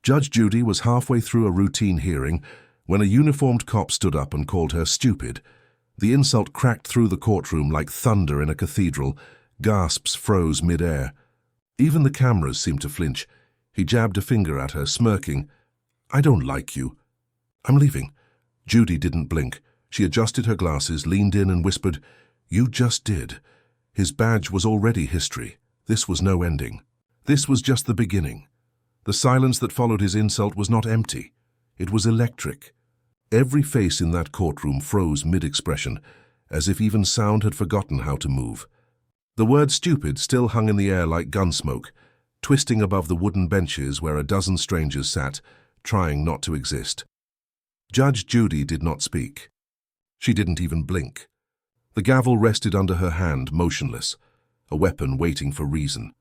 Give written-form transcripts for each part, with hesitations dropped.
Judge Judy was halfway through a routine hearing when a uniformed cop stood up and called her stupid. The insult cracked through the courtroom like thunder in a cathedral. Gasps froze mid-air. Even the cameras seemed to flinch. He jabbed a finger at her, smirking. "I don't like you. I'm leaving." Judy didn't blink. She adjusted her glasses, leaned in and whispered, "You just did." His badge was already history. This was no ending. This was just the beginning. The silence that followed his insult was not empty. It was electric. Every face in that courtroom froze mid-expression, as if even sound had forgotten how to move. The word stupid still hung in the air like gunsmoke, twisting above the wooden benches where a dozen strangers sat, trying not to exist. Judge Judy did not speak. She didn't even blink. The gavel rested under her hand, motionless, a weapon waiting for reason.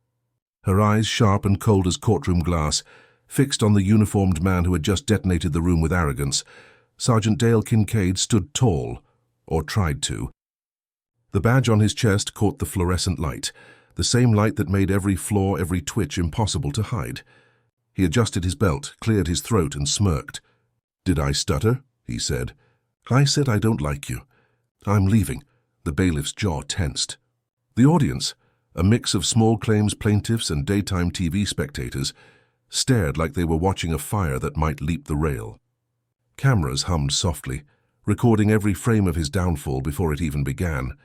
Her eyes, sharp and cold as courtroom glass, fixed on the uniformed man who had just detonated the room with arrogance. Sergeant Dale Kincaid stood tall, or tried to. The badge on his chest caught the fluorescent light, the same light that made every flaw, every twitch impossible to hide. He adjusted his belt, cleared his throat, and smirked. "Did I stutter?" he said. "I said I don't like you. I'm leaving." The bailiff's jaw tensed. The audience, a mix of small claims plaintiffs and daytime TV spectators, stared like they were watching a fire that might leap the rail. Cameras hummed softly, recording every frame of his downfall before it even began.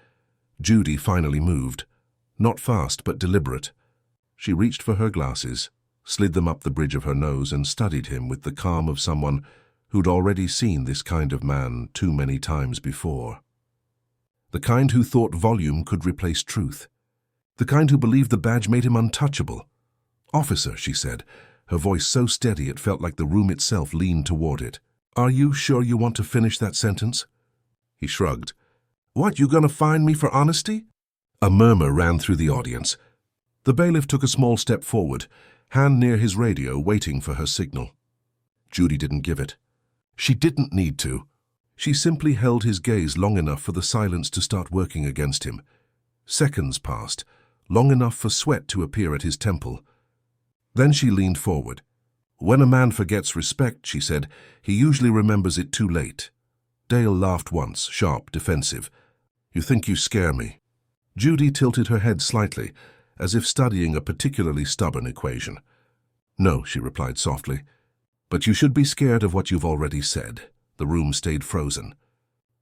Judy finally moved. Not fast, but deliberate. She reached for her glasses, slid them up the bridge of her nose, and studied him with the calm of someone who'd already seen this kind of man too many times before. The kind who thought volume could replace truth. The kind who believed the badge made him untouchable. "Officer," she said, her voice so steady it felt like the room itself leaned toward it. "Are you sure you want to finish that sentence?" He shrugged. "What, you gonna fine me for honesty?" A murmur ran through the audience. The bailiff took a small step forward, hand near his radio, waiting for her signal. Judy didn't give it. She didn't need to. She simply held his gaze long enough for the silence to start working against him. Seconds passed, long enough for sweat to appear at his temple. Then she leaned forward. "When a man forgets respect," she said, "he usually remembers it too late." Dale laughed once, sharp, defensive. "You think you scare me?" Judy tilted her head slightly, as if studying a particularly stubborn equation. "No," she replied softly. "But you should be scared of what you've already said." The room stayed frozen.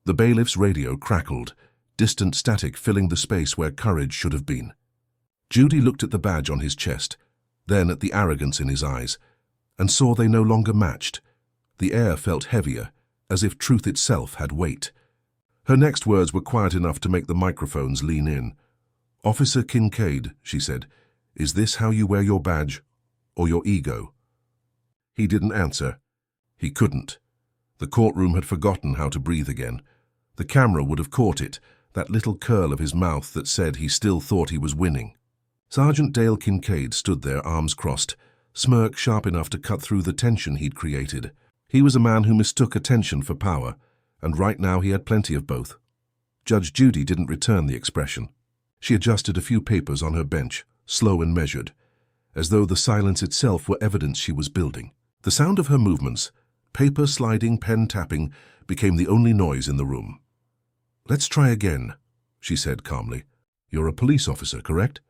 The bailiff's radio crackled, distant static filling the space where courage should have been. Judy looked at the badge on his chest, then at the arrogance in his eyes, and saw they no longer matched. The air felt heavier, as if truth itself had weight. Her next words were quiet enough to make the microphones lean in. "Officer Kincaid," she said, "is this how you wear your badge, or your ego?" He didn't answer. He couldn't. The courtroom had forgotten how to breathe again. The camera would have caught it, that little curl of his mouth that said he still thought he was winning. Sergeant Dale Kincaid stood there, arms crossed, smirk sharp enough to cut through the tension he'd created. He was a man who mistook attention for power, and right now he had plenty of both. Judge Judy didn't return the expression. She adjusted a few papers on her bench, slow and measured, as though the silence itself were evidence she was building. The sound of her movements, paper sliding, pen tapping, became the only noise in the room. "Let's try again," she said calmly. "You're a police officer, correct?"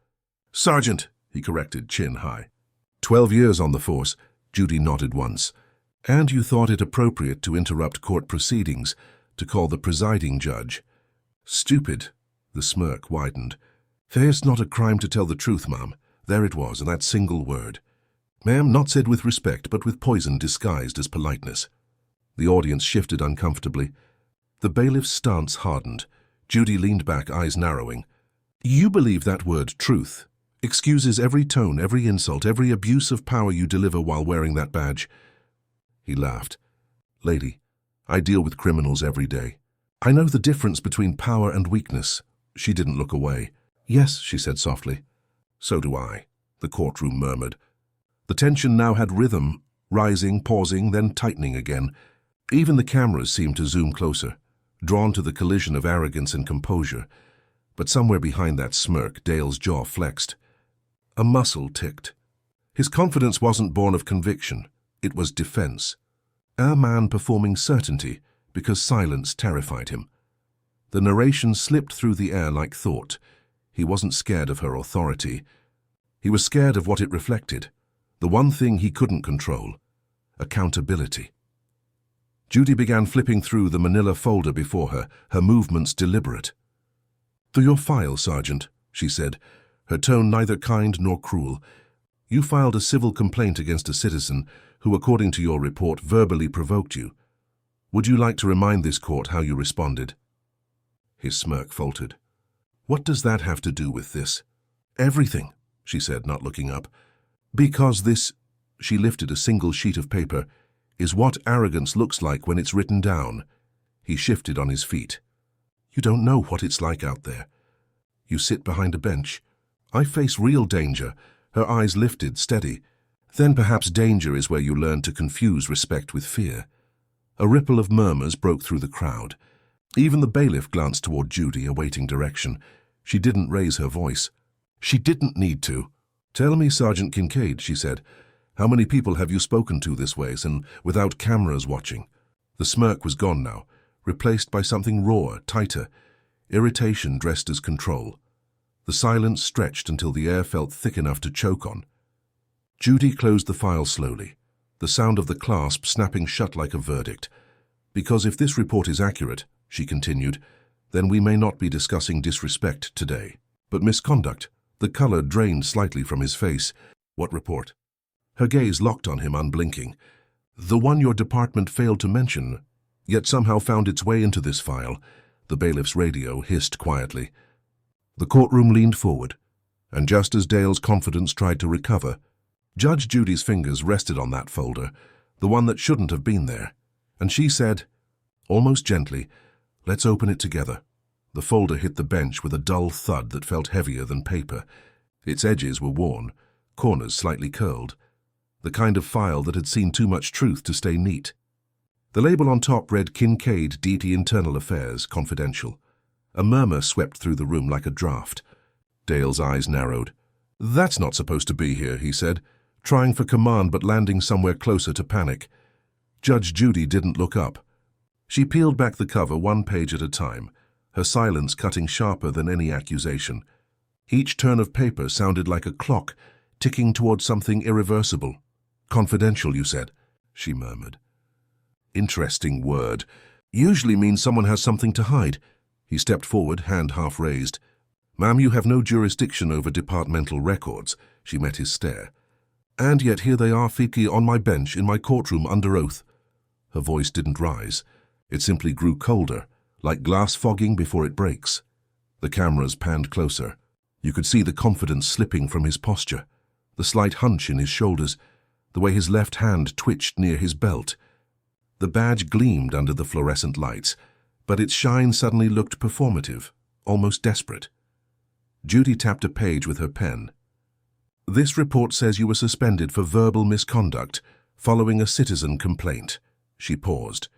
"Sergeant," he corrected, chin high. 12 years on the force," Judy nodded once. "And you thought it appropriate to interrupt court proceedings, to call the presiding judge." "Stupid," the smirk widened. "It's not a crime to tell the truth, ma'am." There it was, in that single word. Ma'am, not said with respect, but with poison disguised as politeness. The audience shifted uncomfortably. The bailiff's stance hardened. Judy leaned back, eyes narrowing. "You believe that word, truth, excuses every tone, every insult, every abuse of power you deliver while wearing that badge?" He laughed. "Lady, I deal with criminals every day. I know the difference between power and weakness." She didn't look away. "Yes," she said softly. "So do I," the courtroom murmured. The tension now had rhythm, rising, pausing, then tightening again. Even the cameras seemed to zoom closer, drawn to the collision of arrogance and composure. But somewhere behind that smirk, Dale's jaw flexed. A muscle ticked. His confidence wasn't born of conviction. It was defense. A man performing certainty because silence terrified him. The narration slipped through the air like thought. He wasn't scared of her authority. He was scared of what it reflected. The one thing he couldn't control: accountability. Judy began flipping through the manila folder before her, her movements deliberate. "To your file, Sergeant," she said, her tone neither kind nor cruel. "You filed a civil complaint against a citizen who, according to your report, verbally provoked you. Would you like to remind this court how you responded?" His smirk faltered. "What does that have to do with this?" "Everything," she said, not looking up. "Because this," she lifted a single sheet of paper, "is what arrogance looks like when it's written down." He shifted on his feet. "You don't know what it's like out there. You sit behind a bench. I face real danger." Her eyes lifted, steady. "Then perhaps danger is where you learn to confuse respect with fear." A ripple of murmurs broke through the crowd. Even the bailiff glanced toward Judy, awaiting direction. She didn't raise her voice. She didn't need to. "Tell me, Sergeant Kincaid," she said, "how many people have you spoken to this way, and without cameras watching?" The smirk was gone now, replaced by something rawer, tighter, irritation dressed as control. The silence stretched until the air felt thick enough to choke on. Judy closed the file slowly, the sound of the clasp snapping shut like a verdict. "Because if this report is accurate," she continued, "then we may not be discussing disrespect today, but misconduct." The color drained slightly from his face. "What report?" Her gaze locked on him, unblinking. "The one your department failed to mention, yet somehow found its way into this file." The bailiff's radio hissed quietly. The courtroom leaned forward, and just as Dale's confidence tried to recover, Judge Judy's fingers rested on that folder, the one that shouldn't have been there, and she said, almost gently, "Let's open it together." The folder hit the bench with a dull thud that felt heavier than paper. Its edges were worn, corners slightly curled, the kind of file that had seen too much truth to stay neat. The label on top read Kincaid, DT Internal Affairs, Confidential. A murmur swept through the room like a draft. Dale's eyes narrowed. "That's not supposed to be here," he said, trying for command but landing somewhere closer to panic. Judge Judy didn't look up. She peeled back the cover one page at a time, her silence cutting sharper than any accusation. Each turn of paper sounded like a clock, ticking toward something irreversible. "Confidential, you said," she murmured. "Interesting word. Usually means someone has something to hide." He stepped forward, hand half raised. "Ma'am, you have no jurisdiction over departmental records." She met his stare. "And yet here they are, Fiki, on my bench, in my courtroom, under oath." Her voice didn't rise. It simply grew colder, like glass fogging before it breaks. The cameras panned closer. You could see the confidence slipping from his posture, the slight hunch in his shoulders, the way his left hand twitched near his belt. The badge gleamed under the fluorescent lights, but its shine suddenly looked performative, almost desperate. Judy tapped a page with her pen. "This report says you were suspended for verbal misconduct following a citizen complaint." She paused.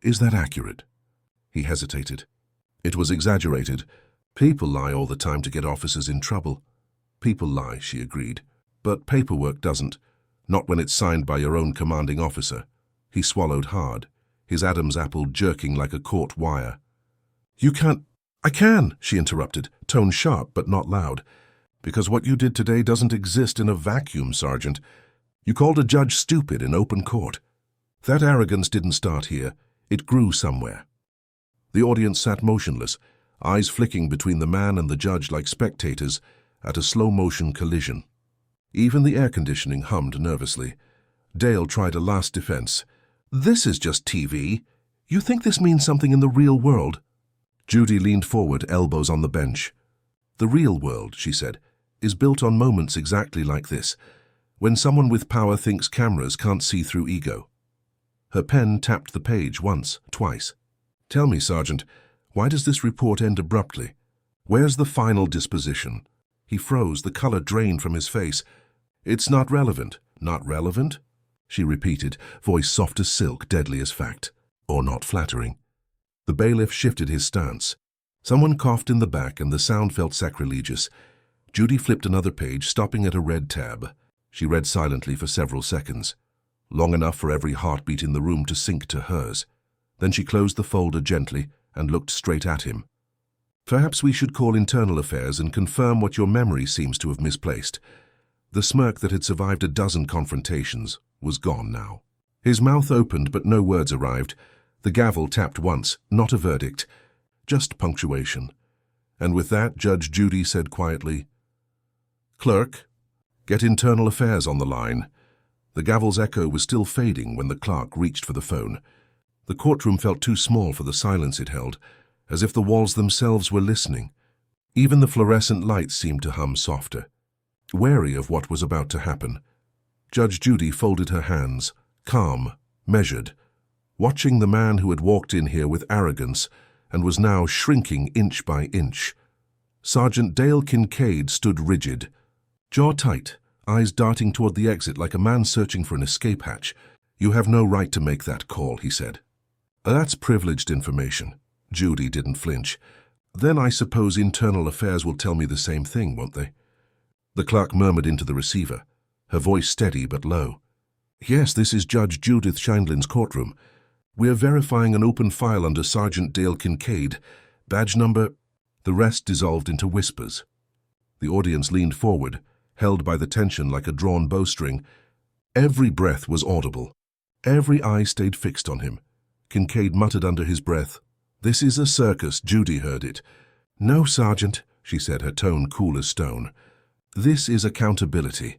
"Is that accurate?" He hesitated. It was exaggerated. People lie all the time to get officers in trouble. People lie, she agreed. But paperwork doesn't. Not when it's signed by your own commanding officer. He swallowed hard, his Adam's apple jerking like a caught wire. "You can't—" "I can," she interrupted, tone sharp but not loud. "Because what you did today doesn't exist in a vacuum, Sergeant. You called a judge stupid in open court. That arrogance didn't start here. It grew somewhere." The audience sat motionless, eyes flicking between the man and the judge like spectators at a slow-motion collision. Even the air conditioning hummed nervously. Dale tried a last defense. "This is just TV. You think this means something in the real world?" Judy leaned forward, elbows on the bench. "The real world," she said, "is built on moments exactly like this, when someone with power thinks cameras can't see through ego." Her pen tapped the page once, twice. "Tell me, Sergeant, why does this report end abruptly? Where's the final disposition?" He froze, the color drained from his face. "It's not relevant." "Not relevant?" she repeated, voice soft as silk, deadly as fact. "Or not flattering?" The bailiff shifted his stance. Someone coughed in the back, and the sound felt sacrilegious. Judy flipped another page, stopping at a red tab. She read silently for several seconds. long enough for every heartbeat in the room to sink to hers. Then she closed the folder gently and looked straight at him. "Perhaps we should call internal affairs and confirm what your memory seems to have misplaced." The smirk that had survived a dozen confrontations was gone now. His mouth opened, but no words arrived. The gavel tapped once, not a verdict, just punctuation. And with that, Judge Judy said quietly, "Clerk, get internal affairs on the line." The gavel's echo was still fading when the clerk reached for the phone. The courtroom felt too small for the silence it held, as if the walls themselves were listening. Even the fluorescent lights seemed to hum softer. Wary of what was about to happen, Judge Judy folded her hands, calm, measured, watching the man who had walked in here with arrogance and was now shrinking inch by inch. Sergeant Dale Kincaid stood rigid, jaw tight, eyes darting toward the exit like a man searching for an escape hatch. "You have no right to make that call," he said. "That's privileged information." Judy didn't flinch. "Then I suppose internal affairs will tell me the same thing, won't they?" The clerk murmured into the receiver, her voice steady but low. "Yes, this is Judge Judith Scheindlin's courtroom. We are verifying an open file under Sergeant Dale Kincaid. Badge number—" The rest dissolved into whispers. The audience leaned forward, held by the tension like a drawn bowstring. Every breath was audible. Every eye stayed fixed on him. Kincaid muttered under his breath, "This is a circus." Judy heard it. "No, Sergeant," she said, her tone cool as stone. "This is accountability.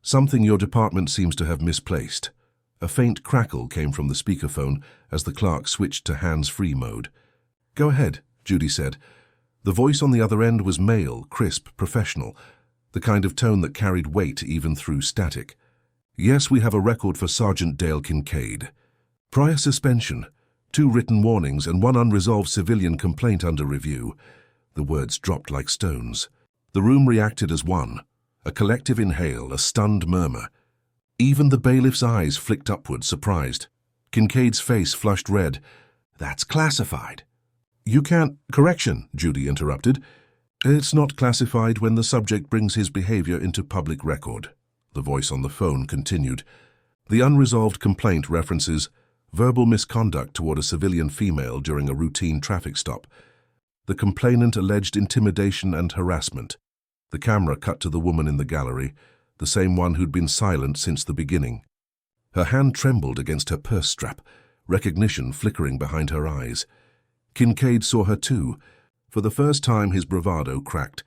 Something your department seems to have misplaced." A faint crackle came from the speakerphone as the clerk switched to hands-free mode. "Go ahead," Judy said. The voice on the other end was male, crisp, professional, the kind of tone that carried weight even through static. "Yes, we have a record for Sergeant Dale Kincaid. Prior suspension, 2 written warnings, and 1 unresolved civilian complaint under review." The words dropped like stones. The room reacted as one, a collective inhale, a stunned murmur. Even the bailiff's eyes flicked upward, surprised. Kincaid's face flushed red. "That's classified." "You can't—" "Correction," Judy interrupted. "It's not classified when the subject brings his behavior into public record." The voice on the phone continued. "The unresolved complaint references verbal misconduct toward a civilian female during a routine traffic stop. The complainant alleged intimidation and harassment." The camera cut to the woman in the gallery, the same one who'd been silent since the beginning. Her hand trembled against her purse strap, recognition flickering behind her eyes. Kincaid saw her too. For the first time, his bravado cracked.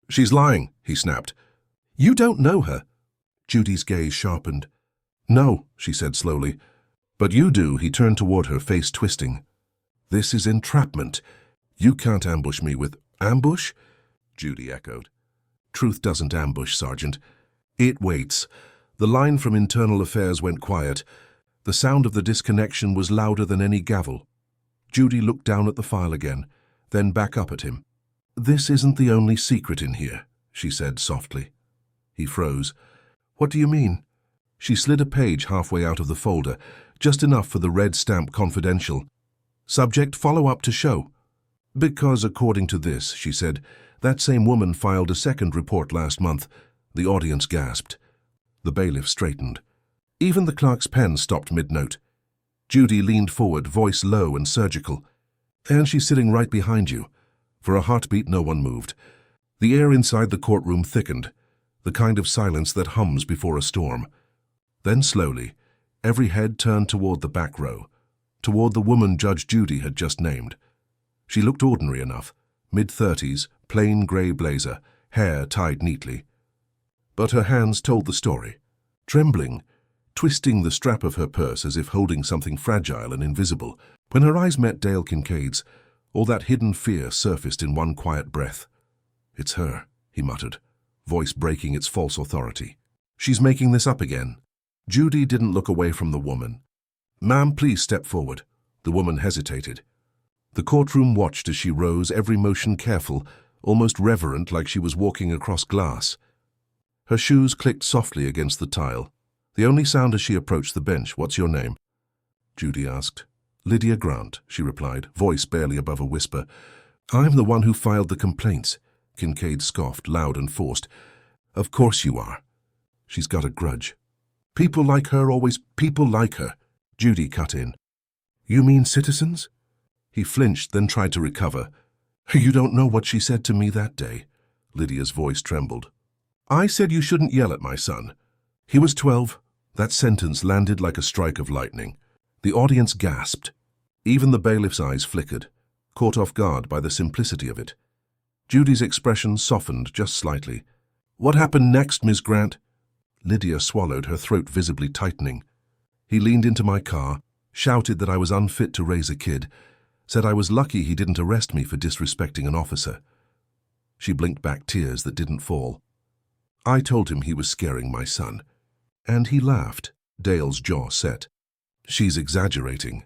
"She's lying," he snapped. "You don't know her." Judy's gaze sharpened. "No," she said slowly. "But you do." He turned toward her, face twisting. "This is entrapment. You can't ambush me with—" "Ambush?" Judy echoed. "Truth doesn't ambush, Sergeant. It waits." The line from Internal Affairs went quiet. The sound of the disconnection was louder than any gavel. Judy looked down at the file again, then back up at him. "This isn't the only secret in here," she said softly. He froze. "What do you mean?" She slid a page halfway out of the folder, just enough for the red stamp confidential. "Subject follow-up to show." "Because according to this," she said, "that same woman filed a second report last month." The audience gasped. The bailiff straightened. Even the clerk's pen stopped mid-note. Judy leaned forward, voice low and surgical. "And she's sitting right behind you." For a heartbeat, no one moved. The air inside the courtroom thickened, the kind of silence that hums before a storm. Then slowly, every head turned toward the back row, toward the woman Judge Judy had just named. She looked ordinary enough, mid-30s, plain gray blazer, hair tied neatly. But her hands told the story, trembling, twisting the strap of her purse as if holding something fragile and invisible. When her eyes met Dale Kincaid's, all that hidden fear surfaced in one quiet breath. "It's her," he muttered, voice breaking its false authority. "She's making this up again." Judy didn't look away from the woman. "Ma'am, please step forward." The woman hesitated. The courtroom watched as she rose, every motion careful, almost reverent, like she was walking across glass. Her shoes clicked softly against the tile. The only sound as she approached the bench. "What's your name?" Judy asked. "Lydia Grant," she replied, voice barely above a whisper. "I'm the one who filed the complaints." Kincaid scoffed, loud and forced. "Of course you are." "She's got a grudge." People like her always people like her. Judy cut in. You mean citizens? He flinched, then tried to recover. You don't know what she said to me that day. Lydia's voice trembled. I said you shouldn't yell at my son. He was 12. That sentence landed like a strike of lightning. The audience gasped. Even the bailiff's eyes flickered, caught off guard by the simplicity of it. Judy's expression softened just slightly. What happened next, Miss Grant? Lydia swallowed, her throat visibly tightening. He leaned into my car, shouted that I was unfit to raise a kid, said I was lucky he didn't arrest me for disrespecting an officer. She blinked back tears that didn't fall. I told him he was scaring my son. And he laughed, Dale's jaw set. She's exaggerating.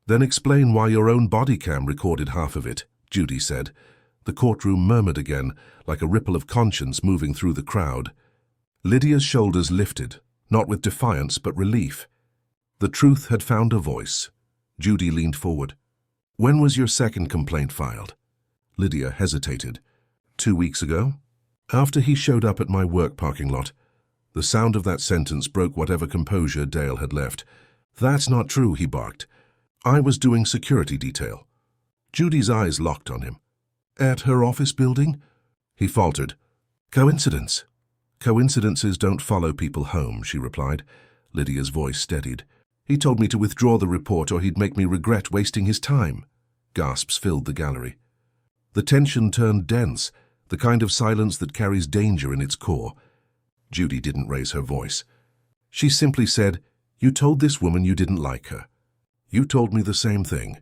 Then explain why your own body cam recorded half of it, Judy said. The courtroom murmured again, like a ripple of conscience moving through the crowd. Lydia's shoulders lifted, not with defiance but relief. The truth had found a voice. Judy leaned forward. When was your second complaint filed? Lydia hesitated. 2 weeks ago? After he showed up at my work parking lot. The sound of that sentence broke whatever composure Dale had left. That's not true, he barked. I was doing security detail. Judy's eyes locked on him. At her office building? He faltered. Coincidence. Coincidences don't follow people home, she replied. Lydia's voice steadied. He told me to withdraw the report or he'd make me regret wasting his time. Gasps filled the gallery. The tension turned dense, the kind of silence that carries danger in its core. Judy didn't raise her voice. She simply said, You told this woman you didn't like her. You told me the same thing.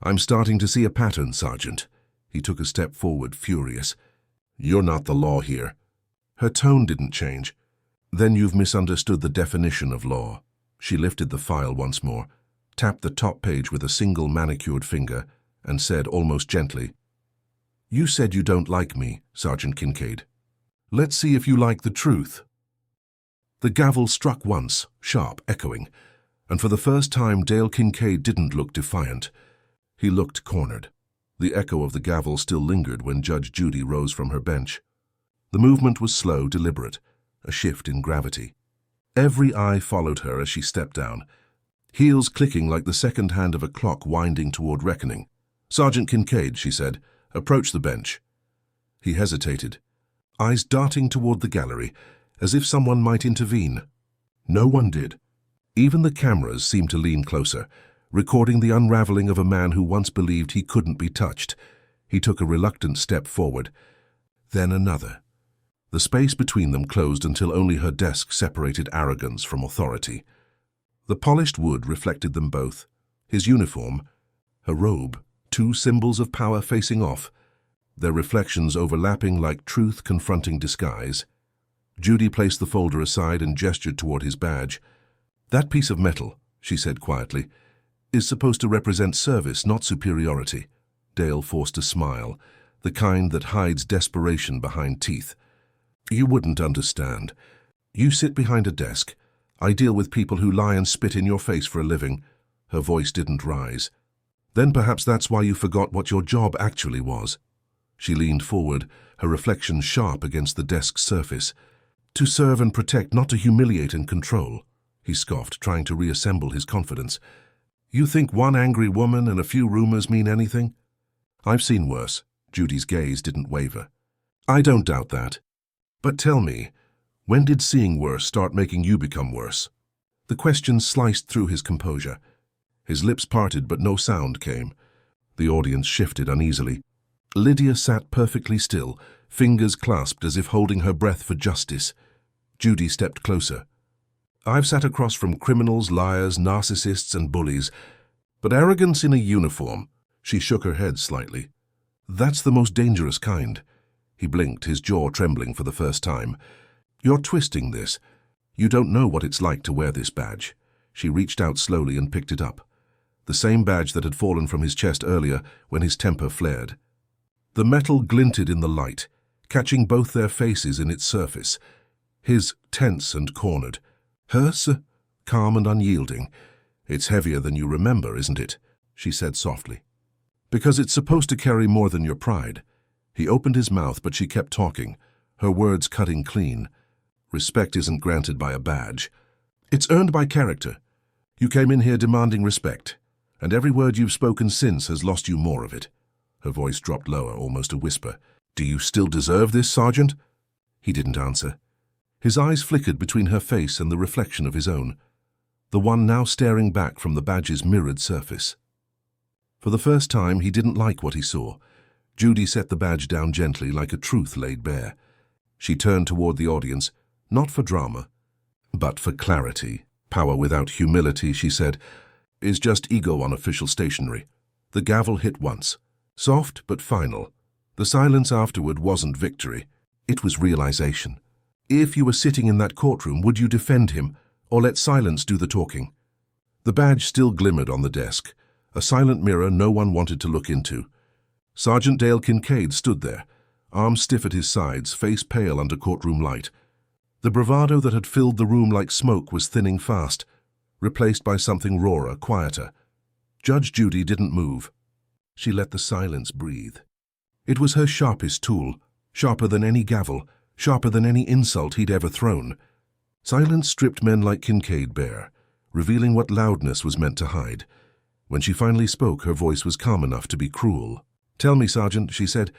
I'm starting to see a pattern, Sergeant. He took a step forward, furious. You're not the law here. Her tone didn't change. Then you've misunderstood the definition of law. She lifted the file once more, tapped the top page with a single manicured finger, and said almost gently, You said you don't like me, Sergeant Kincaid. Let's see if you like the truth. The gavel struck once, sharp, echoing, and for the first time Dale Kincaid didn't look defiant. He looked cornered. The echo of the gavel still lingered when Judge Judy rose from her bench. The movement was slow, deliberate, a shift in gravity. Every eye followed her as she stepped down, heels clicking like the second hand of a clock winding toward reckoning. Sergeant Kincaid, she said, approach the bench. He hesitated, eyes darting toward the gallery, as if someone might intervene. No one did. Even the cameras seemed to lean closer, recording the unraveling of a man who once believed he couldn't be touched. He took a reluctant step forward, then another. The space between them closed until only her desk separated arrogance from authority. The polished wood reflected them both. His uniform, her robe, two symbols of power facing off, their reflections overlapping like truth confronting disguise. Judy placed the folder aside and gestured toward his badge. That piece of metal, she said quietly, is supposed to represent service, not superiority. Dale forced a smile, the kind that hides desperation behind teeth. You wouldn't understand. You sit behind a desk. I deal with people who lie and spit in your face for a living. Her voice didn't rise. Then perhaps that's why you forgot what your job actually was. She leaned forward, her reflection sharp against the desk's surface. To serve and protect, not to humiliate and control. He scoffed, trying to reassemble his confidence. You think one angry woman and a few rumors mean anything? I've seen worse. Judy's gaze didn't waver. I don't doubt that. But tell me, when did seeing worse start making you become worse? The question sliced through his composure. His lips parted, but no sound came. The audience shifted uneasily. Lydia sat perfectly still, fingers clasped as if holding her breath for justice. Judy stepped closer. I've sat across from criminals, liars, narcissists, and bullies, but arrogance in a uniform. She shook her head slightly. That's the most dangerous kind. He blinked, his jaw trembling for the first time. You're twisting this. You don't know what it's like to wear this badge. She reached out slowly and picked it up. The same badge that had fallen from his chest earlier when his temper flared. The metal glinted in the light, catching both their faces in its surface. His tense and cornered. Hers calm and unyielding. It's heavier than you remember, isn't it? She said softly. Because it's supposed to carry more than your pride. He opened his mouth, but she kept talking, her words cutting clean. Respect isn't granted by a badge. It's earned by character. You came in here demanding respect, and every word you've spoken since has lost you more of it." Her voice dropped lower, almost a whisper. "Do you still deserve this, Sergeant?" He didn't answer. His eyes flickered between her face and the reflection of his own, the one now staring back from the badge's mirrored surface. For the first time, he didn't like what he saw. Judy set the badge down gently, like a truth laid bare. She turned toward the audience, not for drama, but for clarity. "Power without humility," she said, "is just ego on official stationery." The gavel hit once, soft but final. The silence afterward wasn't victory, it was realization. If you were sitting in that courtroom, would you defend him, or let silence do the talking? The badge still glimmered on the desk, a silent mirror no one wanted to look into. Sergeant Dale Kincaid stood there, arms stiff at his sides, face pale under courtroom light. The bravado that had filled the room like smoke was thinning fast, replaced by something rawer, quieter. Judge Judy didn't move. She let the silence breathe. It was her sharpest tool, sharper than any gavel, sharper than any insult he'd ever thrown. Silence stripped men like Kincaid bare, revealing what loudness was meant to hide. When she finally spoke, her voice was calm enough to be cruel. "Tell me, Sergeant," she said,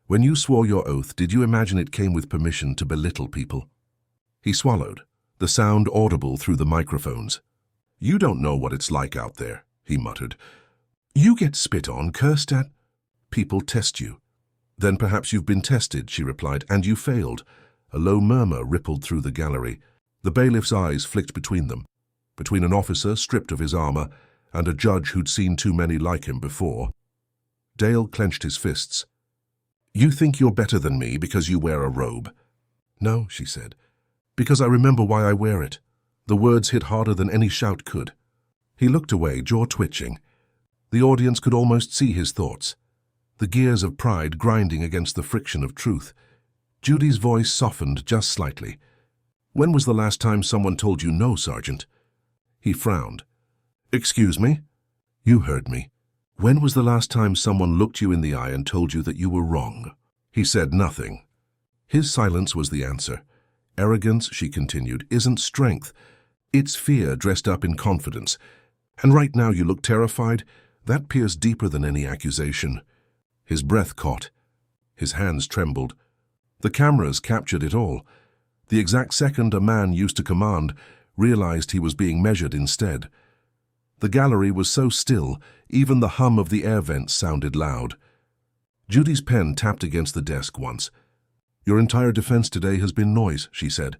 "when you swore your oath, did you imagine it came with permission to belittle people?" He swallowed, the sound audible through the microphones. "You don't know what it's like out there," he muttered. "You get spit on, cursed at. People test you." "Then perhaps you've been tested," she replied, "and you failed." A low murmur rippled through the gallery. The bailiff's eyes flicked between them, between an officer stripped of his armor and a judge who'd seen too many like him before. Dale clenched his fists. "You think you're better than me because you wear a robe?" "No," she said, "because I remember why I wear it." The words hit harder than any shout could. He looked away, jaw twitching. The audience could almost see his thoughts, the gears of pride grinding against the friction of truth. Judy's voice softened just slightly. "When was the last time someone told you no, Sergeant?" He frowned. "Excuse me?" "You heard me. When was the last time someone looked you in the eye and told you that you were wrong?" He said nothing. His silence was the answer. "Arrogance," she continued, "isn't strength. It's fear dressed up in confidence. And right now you look terrified. That pierced deeper than any accusation." His breath caught. His hands trembled. The cameras captured it all. The exact second a man used to command realized he was being measured instead. The gallery was so still, even the hum of the air vents sounded loud. Judy's pen tapped against the desk once. "Your entire defense today has been noise," she said.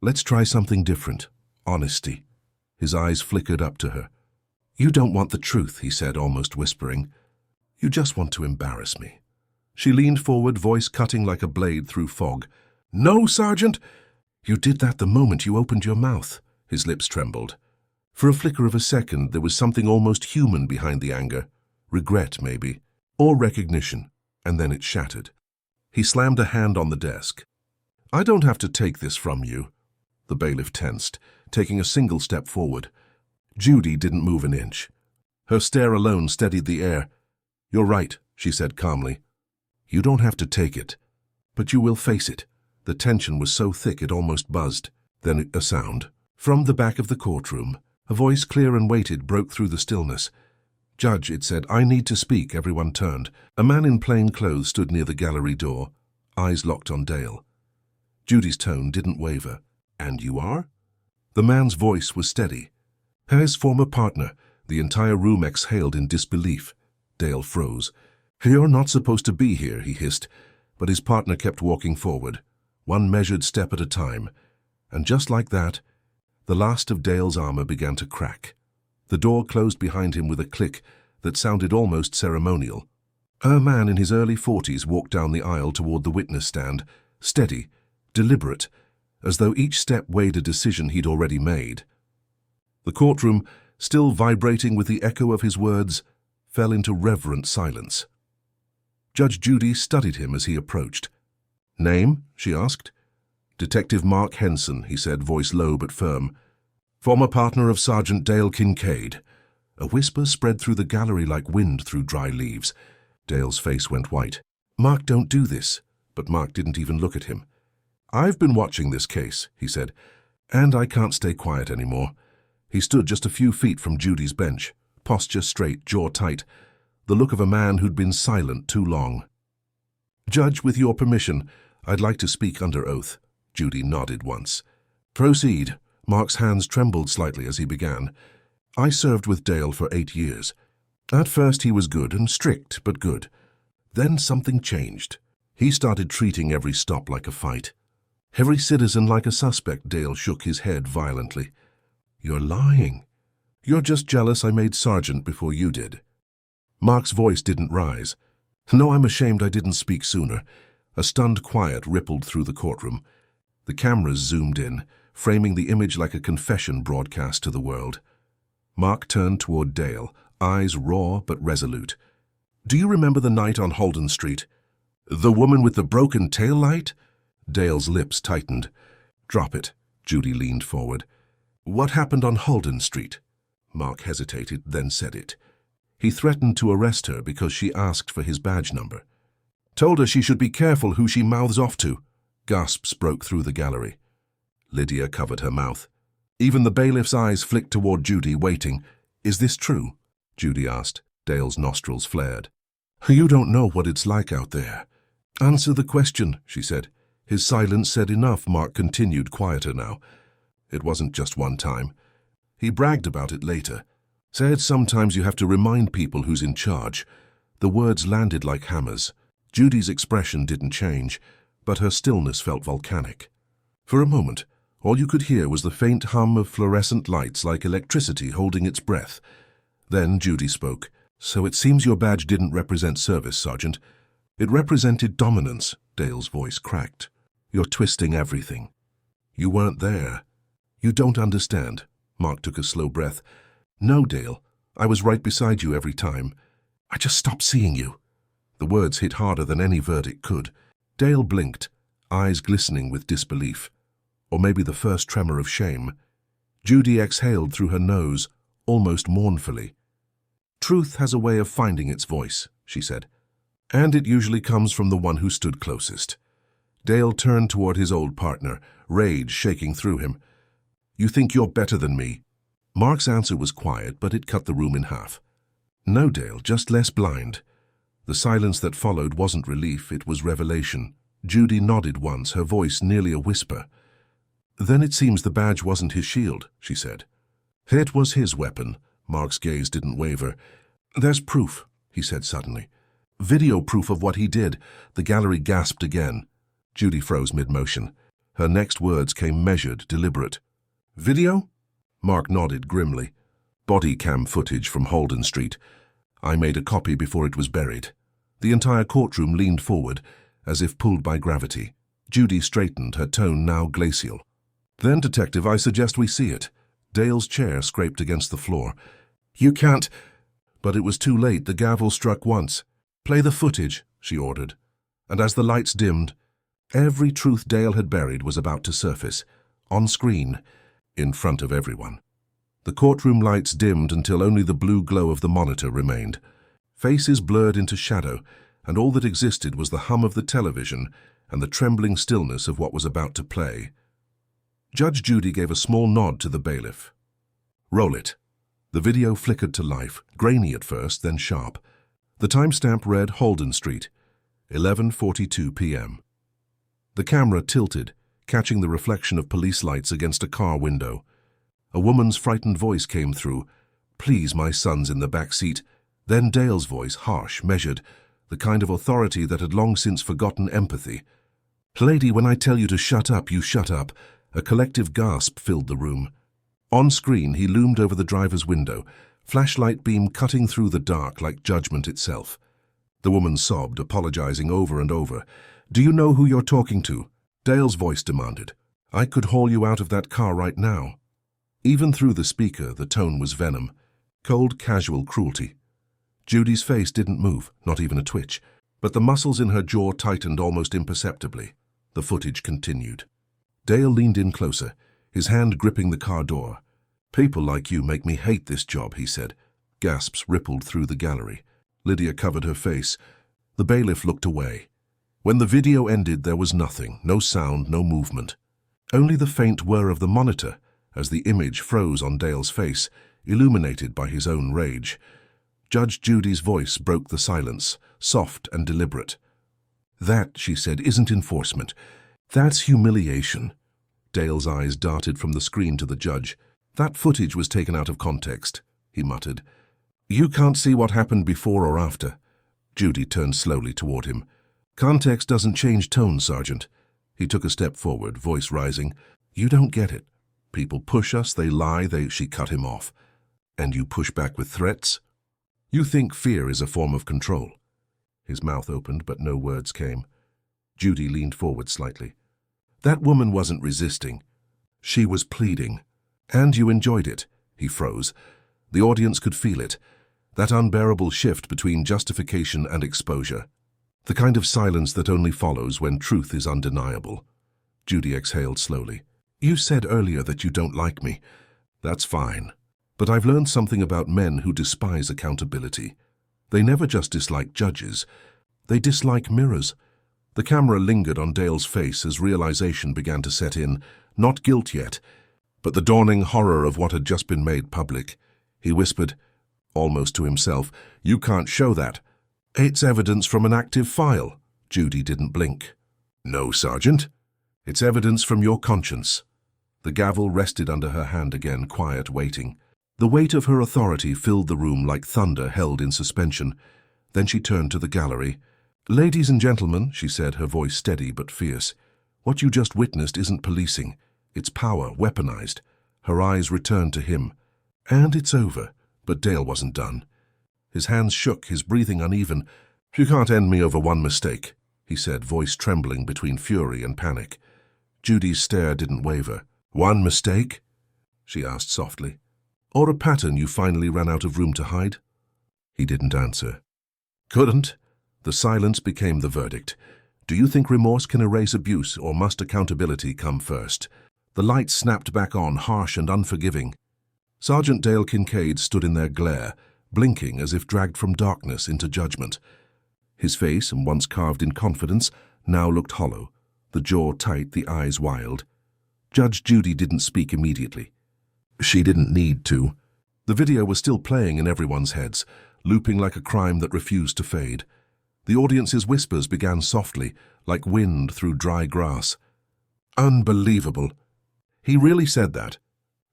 "Let's try something different. Honesty." His eyes flickered up to her. "You don't want the truth," he said, almost whispering. "You just want to embarrass me." She leaned forward, voice cutting like a blade through fog. "No, Sergeant!" "You did that the moment you opened your mouth." His lips trembled. For a flicker of a second, there was something almost human behind the anger. Regret, maybe, or recognition, and then it shattered. He slammed a hand on the desk. "I don't have to take this from you." The bailiff tensed, taking a single step forward. Judy didn't move an inch. Her stare alone steadied the air. "You're right," she said calmly. "You don't have to take it, but you will face it." The tension was so thick it almost buzzed. Then a sound. From the back of the courtroom, a voice clear and weighted broke through the stillness. "Judge," it said, "I need to speak." Everyone turned. A man in plain clothes stood near the gallery door, eyes locked on Dale. Judy's tone didn't waver. "And you are?" The man's voice was steady. His former partner. The entire room exhaled in disbelief. Dale froze. "You're not supposed to be here," he hissed, but his partner kept walking forward, one measured step at a time. And just like that, the last of Dale's armor began to crack. The door closed behind him with a click that sounded almost ceremonial. A man in his early 40s walked down the aisle toward the witness stand, steady, deliberate, as though each step weighed a decision he'd already made. The courtroom, still vibrating with the echo of his words, fell into reverent silence. Judge Judy studied him as he approached. "Name?" she asked. "Detective Mark Henson," he said, voice low but firm. "Former partner of Sergeant Dale Kincaid." A whisper spread through the gallery like wind through dry leaves. Dale's face went white. "Mark, don't do this." But Mark didn't even look at him. "I've been watching this case," he said. And I can't stay quiet anymore. He stood just a few feet from Judy's bench, posture straight, jaw tight, the look of a man who'd been silent too long. "Judge, with your permission, I'd like to speak under oath." Judy nodded once. "Proceed." Mark's hands trembled slightly as he began. "I served with Dale for 8 years. At first he was good and strict, but good. Then something changed. He started treating every stop like a fight. Every citizen like a suspect." Dale shook his head violently. "You're lying. You're just jealous I made sergeant before you did." Mark's voice didn't rise. "No, I'm ashamed I didn't speak sooner." A stunned quiet rippled through the courtroom. The cameras zoomed in, framing the image like a confession broadcast to the world. Mark turned toward Dale, eyes raw but resolute. "Do you remember the night on Holden Street? The woman with the broken tail light?" Dale's lips tightened. "Drop it." Judy leaned forward. "What happened on Holden Street?" Mark hesitated, then said it. "He threatened to arrest her because she asked for his badge number. Told her she should be careful who she mouths off to." Gasps broke through the gallery. Lydia covered her mouth. Even the bailiff's eyes flicked toward Judy, waiting. "Is this true?" Judy asked. Dale's nostrils flared. "You don't know what it's like out there." "Answer the question," she said. His silence said enough. Mark continued, quieter now. "It wasn't just one time. He bragged about it later. Said sometimes you have to remind people who's in charge." The words landed like hammers. Judy's expression didn't change, but her stillness felt volcanic. For a moment, all you could hear was the faint hum of fluorescent lights like electricity holding its breath. Then Judy spoke. "So it seems your badge didn't represent service, Sergeant. It represented dominance." Dale's voice cracked. "You're twisting everything. You weren't there. You don't understand." Mark took a slow breath. "No, Dale. I was right beside you every time. I just stopped seeing you." The words hit harder than any verdict could. Dale blinked, eyes glistening with disbelief. Or maybe the first tremor of shame. Judy exhaled through her nose, almost mournfully. "Truth has a way of finding its voice," she said. "And it usually comes from the one who stood closest." Dale turned toward his old partner, rage shaking through him. "You think you're better than me?" Mark's answer was quiet, but it cut the room in half. "No, Dale, just less blind." The silence that followed wasn't relief, it was revelation. Judy nodded once, her voice nearly a whisper. "Then it seems the badge wasn't his shield," she said. "It was his weapon." Mark's gaze didn't waver. "There's proof," he said suddenly. "Video proof of what he did." The gallery gasped again. Judy froze mid-motion. Her next words came measured, deliberate. "Video?" Mark nodded grimly. "Body cam footage from Holden Street. I made a copy before it was buried." The entire courtroom leaned forward, as if pulled by gravity. Judy straightened, her tone now glacial. "Then, Detective, I suggest we see it." Dale's chair scraped against the floor. "You can't—" But it was too late. The gavel struck once. "Play the footage," she ordered. And as the lights dimmed, every truth Dale had buried was about to surface, on screen, in front of everyone. The courtroom lights dimmed until only the blue glow of the monitor remained. Faces blurred into shadow, and all that existed was the hum of the television and the trembling stillness of what was about to play. Judge Judy gave a small nod to the bailiff. "Roll it." The video flickered to life, grainy at first, then sharp. The timestamp read Holden Street, 11:42 p.m. The camera tilted, catching the reflection of police lights against a car window. A woman's frightened voice came through. "Please, my son's in the back seat." Then Dale's voice, harsh, measured, the kind of authority that had long since forgotten empathy. "Lady, when I tell you to shut up, you shut up." A collective gasp filled the room. On screen, he loomed over the driver's window, flashlight beam cutting through the dark like judgment itself. The woman sobbed, apologizing over and over. "Do you know who you're talking to?" Dale's voice demanded. "I could haul you out of that car right now." Even through the speaker, the tone was venom, cold, casual cruelty. Judy's face didn't move, not even a twitch, but the muscles in her jaw tightened almost imperceptibly. The footage continued. Dale leaned in closer, his hand gripping the car door. "People like you make me hate this job," he said. Gasps rippled through the gallery. Lydia covered her face. The bailiff looked away. When the video ended, there was nothing, no sound, no movement. Only the faint whir of the monitor as the image froze on Dale's face, illuminated by his own rage. Judge Judy's voice broke the silence, soft and deliberate. "That," she said, "isn't enforcement. That's humiliation." Dale's eyes darted from the screen to the judge. "That footage was taken out of context," he muttered. "You can't see what happened before or after." Judy turned slowly toward him. "Context doesn't change tone, Sergeant." He took a step forward, voice rising. "You don't get it. People push us, they lie, She cut him off. "And you push back with threats? You think fear is a form of control?" His mouth opened, but no words came. Judy leaned forward slightly. "That woman wasn't resisting. She was pleading. And you enjoyed it." He froze. The audience could feel it. That unbearable shift between justification and exposure. The kind of silence that only follows when truth is undeniable. Judy exhaled slowly. "You said earlier that you don't like me. That's fine. But I've learned something about men who despise accountability. They never just dislike judges. They dislike mirrors." The camera lingered on Dale's face as realization began to set in, not guilt yet, but the dawning horror of what had just been made public. He whispered, almost to himself, "You can't show that. It's evidence from an active file." Judy didn't blink. "No, Sergeant. It's evidence from your conscience." The gavel rested under her hand again, quiet, waiting. The weight of her authority filled the room like thunder held in suspension. Then she turned to the gallery. "Ladies and gentlemen," she said, her voice steady but fierce, "what you just witnessed isn't policing. It's power, weaponized." Her eyes returned to him. "And it's over." But Dale wasn't done. His hands shook, his breathing uneven. "You can't end me over one mistake," he said, voice trembling between fury and panic. Judy's stare didn't waver. "One mistake?" she asked softly. "Or a pattern you finally ran out of room to hide?" He didn't answer. "Couldn't?" The silence became the verdict. "Do you think remorse can erase abuse, or must accountability come first?" The light snapped back on, harsh and unforgiving. Sergeant Dale Kincaid stood in their glare, blinking as if dragged from darkness into judgment. His face, once carved in confidence, now looked hollow, the jaw tight, the eyes wild. Judge Judy didn't speak immediately. She didn't need to. The video was still playing in everyone's heads, looping like a crime that refused to fade. The audience's whispers began softly, like wind through dry grass. "Unbelievable." He really said that.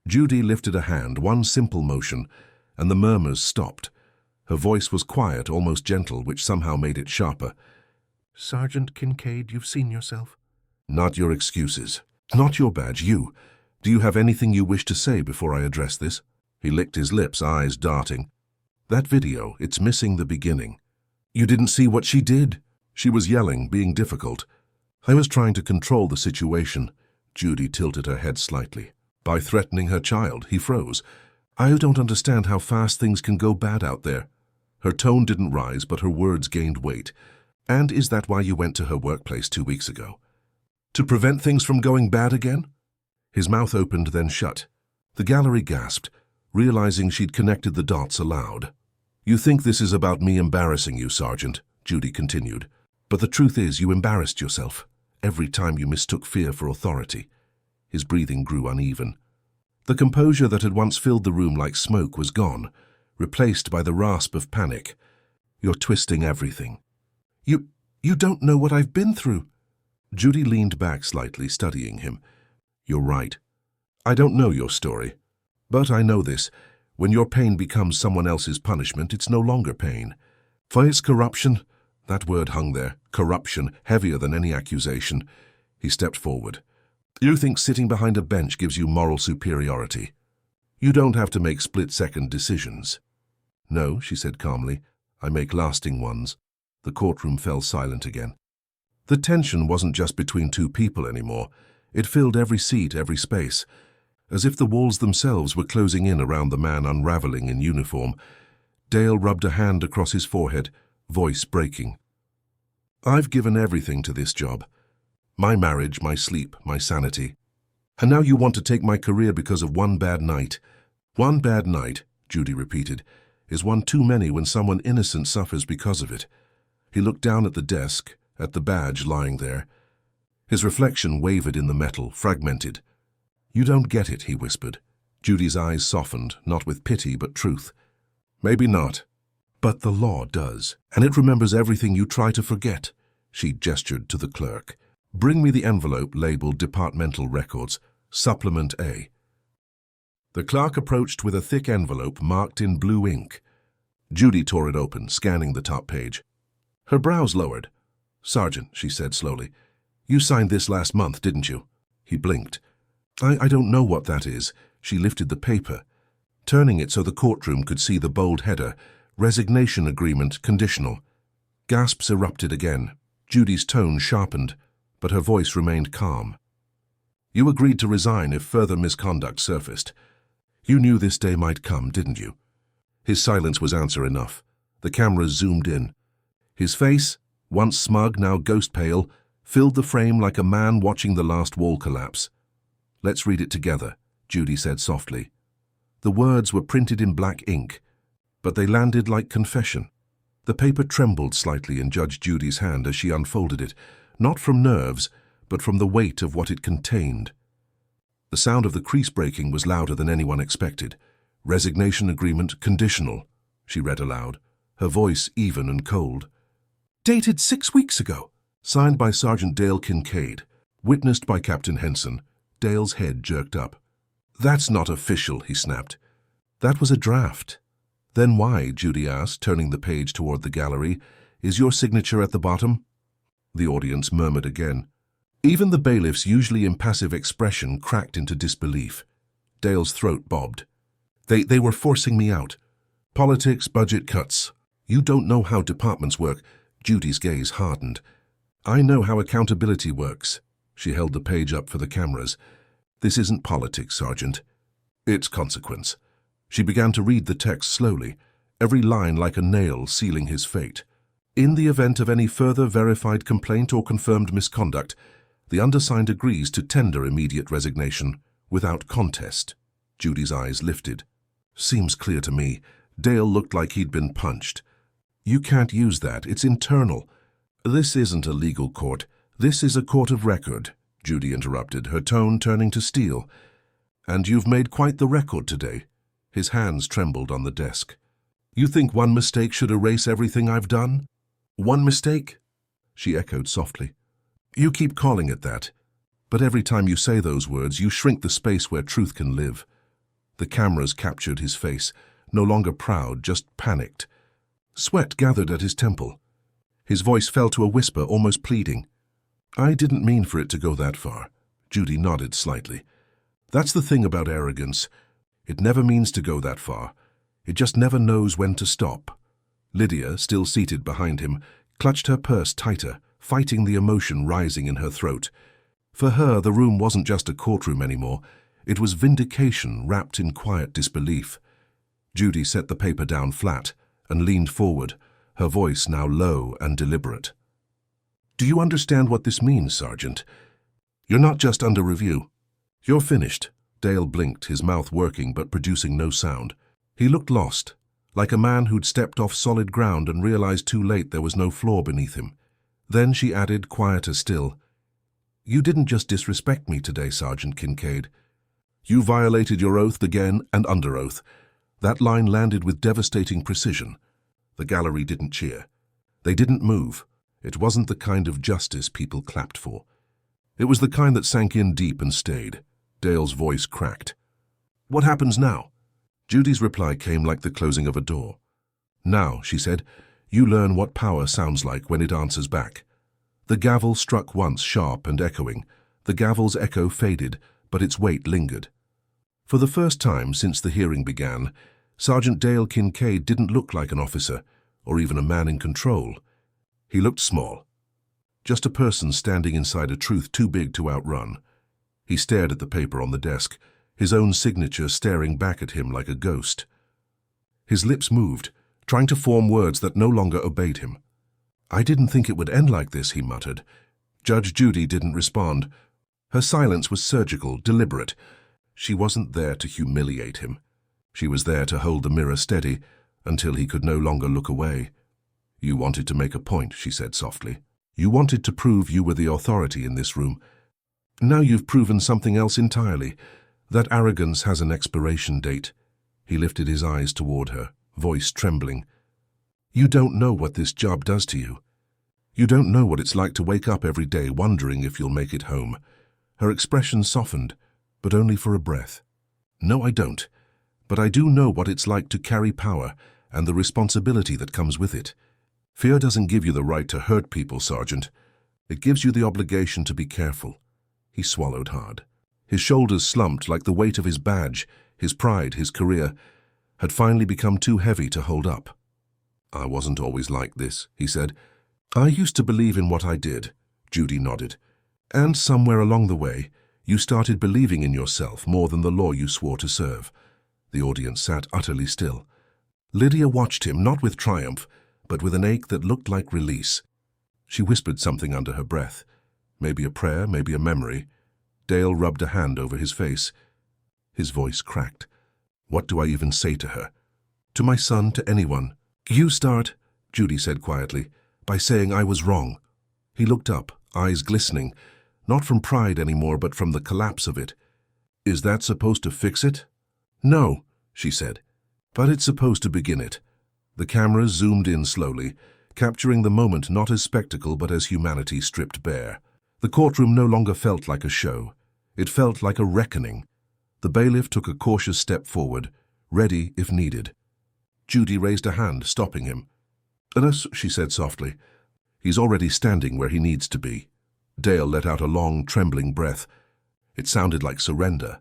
Judy lifted a hand, one simple motion, and the murmurs stopped. Her voice was quiet, almost gentle, which somehow made it sharper. "Sergeant Kincaid, you've seen yourself." "Not your excuses. Not your badge, you. Do you have anything you wish to say before I address this?" He licked his lips, eyes darting. "That video, it's missing the beginning." "You didn't see what she did." She was yelling, being difficult. "I was trying to control the situation." Judy tilted her head slightly. "By threatening her child." He froze. "I don't understand how fast things can go bad out there." Her tone didn't rise, but her words gained weight. "And is that why you went to her workplace 2 weeks ago? To prevent things from going bad again?" His mouth opened, then shut. The gallery gasped, realizing she'd connected the dots aloud. "You think this is about me embarrassing you, Sergeant," Judy continued. "But the truth is you embarrassed yourself, every time you mistook fear for authority." His breathing grew uneven. The composure that had once filled the room like smoke was gone, replaced by the rasp of panic. "You're twisting everything." You don't know what I've been through." Judy leaned back slightly, studying him. "You're right. I don't know your story. But I know this. When your pain becomes someone else's punishment, it's no longer pain. For it's corruption." That word hung there. Corruption, heavier than any accusation. He stepped forward. "You think sitting behind a bench gives you moral superiority. You don't have to make split-second decisions." "No," she said calmly. "I make lasting ones." The courtroom fell silent again. The tension wasn't just between two people anymore. It filled every seat, every space, as if the walls themselves were closing in around the man unraveling in uniform. Dale rubbed a hand across his forehead, voice breaking. "I've given everything to this job. My marriage, my sleep, my sanity. And now you want to take my career because of one bad night." "One bad night," Judy repeated, "is one too many when someone innocent suffers because of it." He looked down at the desk, at the badge lying there. His reflection wavered in the metal, fragmented. "You don't get it," he whispered. Judy's eyes softened, not with pity but truth. "Maybe not. But the law does, and it remembers everything you try to forget." She gestured to the clerk. "Bring me the envelope labeled Departmental Records, Supplement A." The clerk approached with a thick envelope marked in blue ink. Judy tore it open, scanning the top page. Her brows lowered. "Sergeant," she said slowly, "you signed this last month, didn't you?" He blinked. I don't know what that is." She lifted the paper, turning it so the courtroom could see the bold header, Resignation Agreement Conditional. Gasps erupted again. Judy's tone sharpened, but her voice remained calm. "You agreed to resign if further misconduct surfaced. You knew this day might come, didn't you?" His silence was answer enough. The cameras zoomed in. His face, once smug, now ghost-pale, filled the frame like a man watching the last wall collapse. "Let's read it together," Judy said softly. The words were printed in black ink, but they landed like confession. The paper trembled slightly in Judge Judy's hand as she unfolded it, not from nerves, but from the weight of what it contained. The sound of the crease breaking was louder than anyone expected. "Resignation Agreement Conditional," she read aloud, her voice even and cold. "Dated 6 weeks ago. Signed by Sergeant Dale Kincaid. Witnessed by Captain Henson." Dale's head jerked up. "That's not official," he snapped. "That was a draft." "Then why," Judy asked, turning the page toward the gallery, "is your signature at the bottom?" The audience murmured again. Even the bailiff's usually impassive expression cracked into disbelief. Dale's throat bobbed. They were forcing me out. Politics, budget cuts. You don't know how departments work." Judy's gaze hardened. "I know how accountability works." She held the page up for the cameras. "This isn't politics, Sergeant. It's consequence." She began to read the text slowly, every line like a nail sealing his fate. "In the event of any further verified complaint or confirmed misconduct, the undersigned agrees to tender immediate resignation without contest." Judy's eyes lifted. "Seems clear to me." Dale looked like he'd been punched. "You can't use that. It's internal." "This isn't a legal court. This is a court of record," Judy interrupted, her tone turning to steel. "And you've made quite the record today." His hands trembled on the desk. "You think one mistake should erase everything I've done?" "One mistake?" She echoed softly. "You keep calling it that. But every time you say those words, you shrink the space where truth can live." The cameras captured his face, no longer proud, just panicked. Sweat gathered at his temple. His voice fell to a whisper, almost pleading. "I didn't mean for it to go that far." Judy nodded slightly. "That's the thing about arrogance. It never means to go that far. It just never knows when to stop." Lydia, still seated behind him, clutched her purse tighter, fighting the emotion rising in her throat. For her, the room wasn't just a courtroom anymore. It was vindication wrapped in quiet disbelief. Judy set the paper down flat and leaned forward, her voice now low and deliberate. "Do you understand what this means, Sergeant? You're not just under review. You're finished." Dale blinked, his mouth working but producing no sound. He looked lost, like a man who'd stepped off solid ground and realized too late there was no floor beneath him. Then she added, quieter still, "You didn't just disrespect me today, Sergeant Kincaid. You violated your oath again and under oath." That line landed with devastating precision. The gallery didn't cheer. They didn't move. It wasn't the kind of justice people clapped for. It was the kind that sank in deep and stayed. Dale's voice cracked. "What happens now?" Judy's reply came like the closing of a door. "Now," she said, "you learn what power sounds like when it answers back." The gavel struck once, sharp and echoing. The gavel's echo faded, but its weight lingered. For the first time since the hearing began, Sergeant Dale Kincaid didn't look like an officer, or even a man in control. He looked small. Just a person standing inside a truth too big to outrun. He stared at the paper on the desk, his own signature staring back at him like a ghost. His lips moved, trying to form words that no longer obeyed him. "I didn't think it would end like this," he muttered. Judge Judy didn't respond. Her silence was surgical, deliberate. She wasn't there to humiliate him. She was there to hold the mirror steady until he could no longer look away. "You wanted to make a point," she said softly. You wanted to prove you were the authority in this room. Now you've proven something else entirely. That arrogance has an expiration date." He lifted his eyes toward her, voice trembling. "You don't know what this job does to you. You don't know what it's like to wake up every day wondering if you'll make it home." Her expression softened, but only for a breath. "No, I don't. But I do know what it's like to carry power and the responsibility that comes with it. Fear doesn't give you the right to hurt people, Sergeant. It gives you the obligation to be careful." He swallowed hard. His shoulders slumped like the weight of his badge, his pride, his career, had finally become too heavy to hold up. "I wasn't always like this," he said. "I used to believe in what I did," Judy nodded. "And somewhere along the way, you started believing in yourself more than the law you swore to serve." The audience sat utterly still. Lydia watched him, not with triumph, but with an ache that looked like release. She whispered something under her breath. Maybe a prayer, maybe a memory. Dale rubbed a hand over his face. His voice cracked. "What do I even say to her? To my son, to anyone?" "You start," Judy said quietly, "by saying I was wrong." He looked up, eyes glistening, not from pride anymore, but from the collapse of it. "Is that supposed to fix it?" "No," she said, "but it's supposed to begin it." The cameras zoomed in slowly, capturing the moment not as spectacle but as humanity stripped bare. The courtroom no longer felt like a show. It felt like a reckoning. The bailiff took a cautious step forward, ready if needed. Judy raised a hand, stopping him. "Unless," she said softly. "He's already standing where he needs to be." Dale let out a long, trembling breath. It sounded like surrender.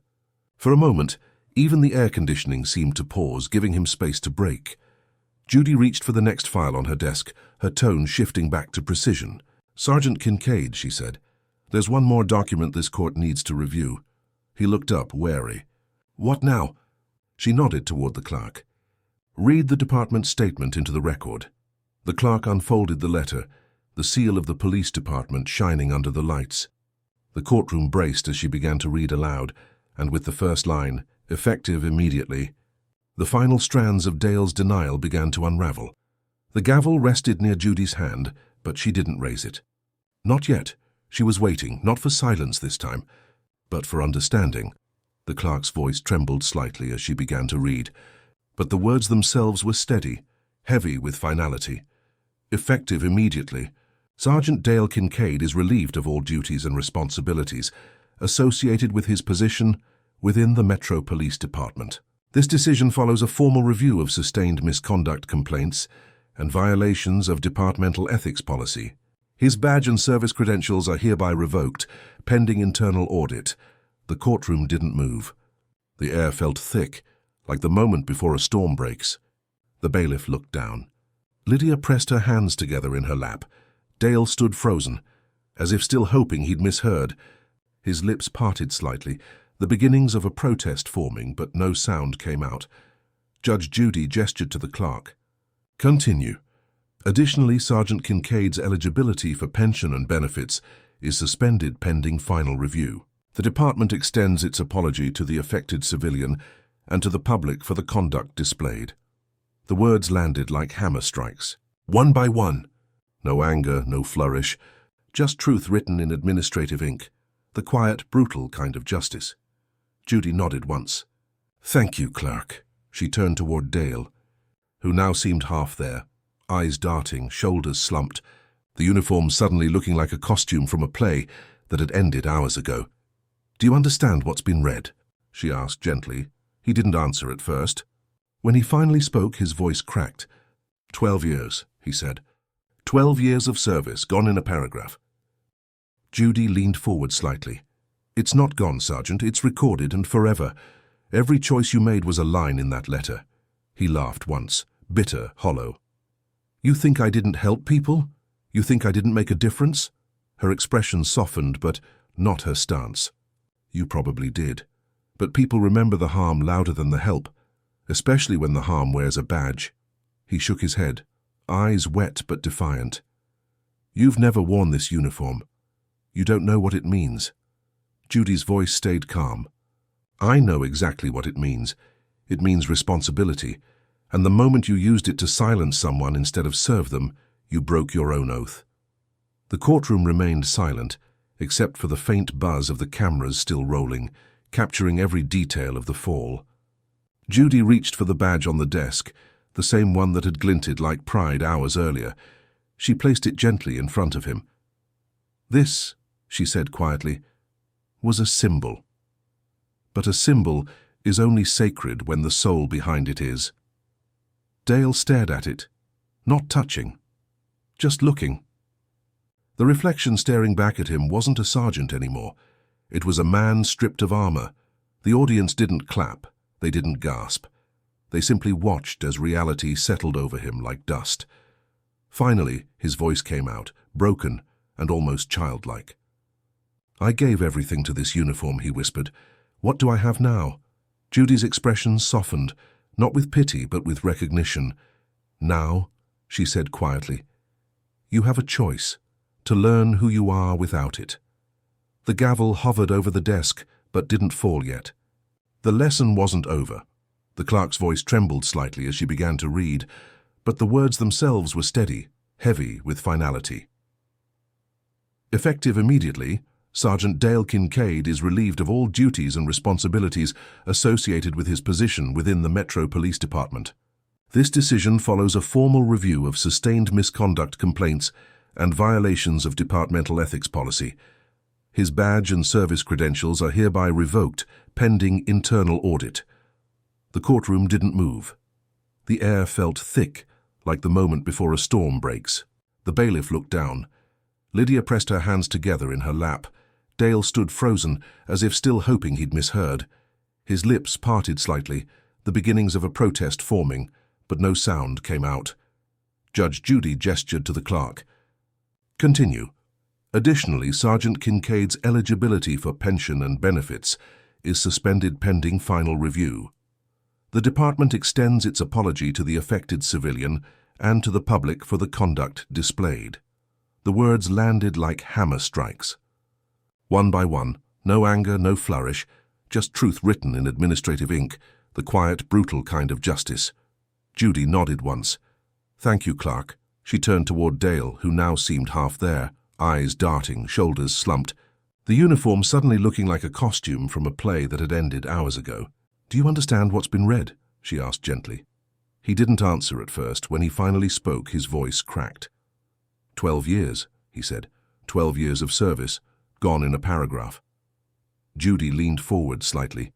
For a moment, even the air conditioning seemed to pause, giving him space to break. Judy reached for the next file on her desk, her tone shifting back to precision. "Sergeant Kincaid," she said, "there's one more document this court needs to review." He looked up, wary. "What now?" She nodded toward the clerk. "Read the department's statement into the record." The clerk unfolded the letter, the seal of the police department shining under the lights. The courtroom braced as she began to read aloud, and with the first line, "Effective immediately," the final strands of Dale's denial began to unravel. The gavel rested near Judy's hand, but she didn't raise it. Not yet. She was waiting, not for silence this time, but for understanding. The clerk's voice trembled slightly as she began to read, but the words themselves were steady, heavy with finality. "Effective immediately. Sergeant Dale Kincaid is relieved of all duties and responsibilities associated with his position within the Metro Police Department. This decision follows a formal review of sustained misconduct complaints and violations of departmental ethics policy. His badge and service credentials are hereby revoked, pending internal audit." The courtroom didn't move. The air felt thick, like the moment before a storm breaks. The bailiff looked down. Lydia pressed her hands together in her lap. Dale stood frozen, as if still hoping he'd misheard. His lips parted slightly, the beginnings of a protest forming, but no sound came out. Judge Judy gestured to the clerk. "Continue. Additionally, Sergeant Kincaid's eligibility for pension and benefits is suspended pending final review. The department extends its apology to the affected civilian and to the public for the conduct displayed." The words landed like hammer strikes, one by one. No anger, no flourish, just truth written in administrative ink, the quiet, brutal kind of justice. Judy nodded once. "Thank you, clerk." She turned toward Dale, who now seemed half there, eyes darting, shoulders slumped, the uniform suddenly looking like a costume from a play that had ended hours ago. "Do you understand what's been read?" she asked gently. He didn't answer at first. When he finally spoke, his voice cracked. 12 years, he said. 12 years of service, gone in a paragraph." Judy leaned forward slightly. "It's not gone, Sergeant. It's recorded and forever. Every choice you made was a line in that letter." He laughed once, bitter, hollow. "You think I didn't help people? You think I didn't make a difference?" Her expression softened, but not her stance. "You probably did. But people remember the harm louder than the help, especially when the harm wears a badge." He shook his head, eyes wet but defiant. "You've never worn this uniform. You don't know what it means." Judy's voice stayed calm. "I know exactly what it means. It means responsibility. And the moment you used it to silence someone instead of serve them, you broke your own oath." The courtroom remained silent, except for the faint buzz of the cameras still rolling, capturing every detail of the fall. Judy reached for the badge on the desk, the same one that had glinted like pride hours earlier. She placed it gently in front of him. "This," she said quietly, "was a symbol. But a symbol is only sacred when the soul behind it is." Dale stared at it, not touching, just looking. The reflection staring back at him wasn't a sergeant anymore. It was a man stripped of armor. The audience didn't clap, they didn't gasp. They simply watched as reality settled over him like dust. Finally, his voice came out, broken and almost childlike. "I gave everything to this uniform," he whispered. "What do I have now?" Judy's expression softened, not with pity but with recognition. "Now," she said quietly, "you have a choice, to learn who you are without it." The gavel hovered over the desk but didn't fall yet. The lesson wasn't over. The clerk's voice trembled slightly as she began to read, but the words themselves were steady, heavy with finality. Effective immediately, Sergeant Dale Kincaid is relieved of all duties and responsibilities associated with his position within the Metro Police Department. This decision follows a formal review of sustained misconduct complaints and violations of departmental ethics policy. His badge and service credentials are hereby revoked pending internal audit. The courtroom didn't move. The air felt thick, like the moment before a storm breaks. The bailiff looked down. Lydia pressed her hands together in her lap. Dale stood frozen, as if still hoping he'd misheard. His lips parted slightly, the beginnings of a protest forming, but no sound came out. Judge Judy gestured to the clerk. "Continue. Additionally, Sergeant Kincaid's eligibility for pension and benefits is suspended pending final review. The department extends its apology to the affected civilian and to the public for the conduct displayed." The words landed like hammer strikes. One by one, no anger, no flourish, just truth written in administrative ink, the quiet, brutal kind of justice. Judy nodded once. "Thank you, clerk." She turned toward Dale, who now seemed half there, eyes darting, shoulders slumped, the uniform suddenly looking like a costume from a play that had ended hours ago. "Do you understand what's been read?" she asked gently. He didn't answer at first. When he finally spoke, his voice cracked. 12 years, he said. 12 years of service, gone in a paragraph. Judy leaned forward slightly.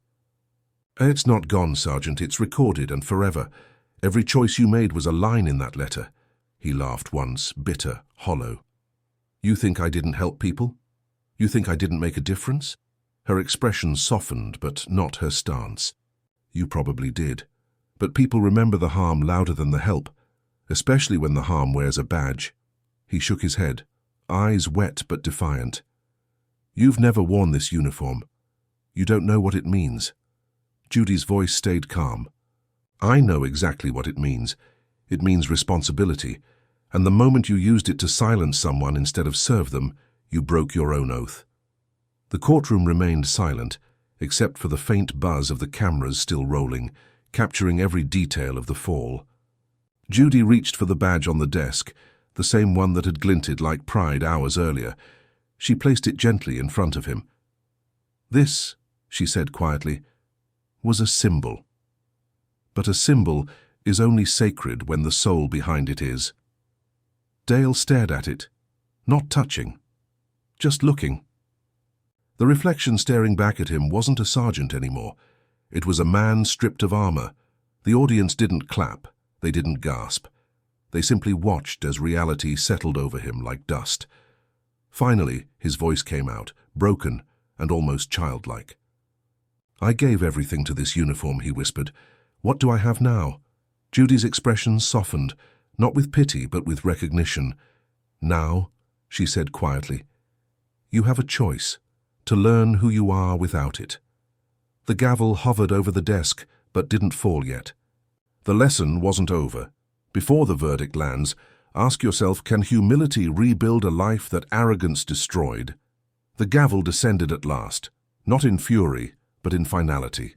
"It's not gone, Sergeant. It's recorded and forever. Every choice you made was a line in that letter." He laughed once, bitter, hollow. "You think I didn't help people? You think I didn't make a difference?" Her expression softened, but not her stance. "You probably did. But people remember the harm louder than the help, especially when the harm wears a badge." He shook his head, eyes wet but defiant. "You've never worn this uniform. You don't know what it means." Judy's voice stayed calm. "I know exactly what it means. It means responsibility, and the moment you used it to silence someone instead of serve them, you broke your own oath." The courtroom remained silent, except for the faint buzz of the cameras still rolling, capturing every detail of the fall. Judy reached for the badge on the desk, the same one that had glinted like pride hours earlier. She placed it gently in front of him. "This," she said quietly, "was a symbol. But a symbol is only sacred when the soul behind it is." Dale stared at it, not touching, just looking. The reflection staring back at him wasn't a sergeant anymore. It was a man stripped of armor. The audience didn't clap, they didn't gasp. They simply watched as reality settled over him like dust. Finally, his voice came out, broken and almost childlike. "I gave everything to this uniform," he whispered. "What do I have now?" Judy's expression softened, not with pity but with recognition. "Now," she said quietly, "you have a choice, to learn who you are without it." The gavel hovered over the desk but didn't fall yet. The lesson wasn't over. Before the verdict lands, ask yourself, can humility rebuild a life that arrogance destroyed? The gavel descended at last, not in fury, but in finality.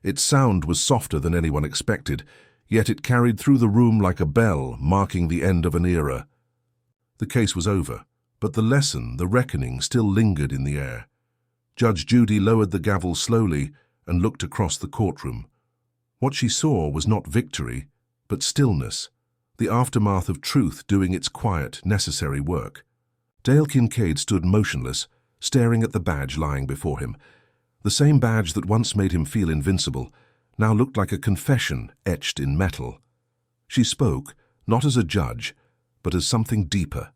Its sound was softer than anyone expected, yet it carried through the room like a bell, marking the end of an era. The case was over, But the lesson, the reckoning, still lingered in the air. Judge Judy lowered the gavel slowly and looked across the courtroom. What she saw was not victory, but stillness, the aftermath of truth doing its quiet, necessary work. Dale Kincaid stood motionless, staring at the badge lying before him. The same badge that once made him feel invincible now looked like a confession etched in metal. She spoke, not as a judge, but as something deeper,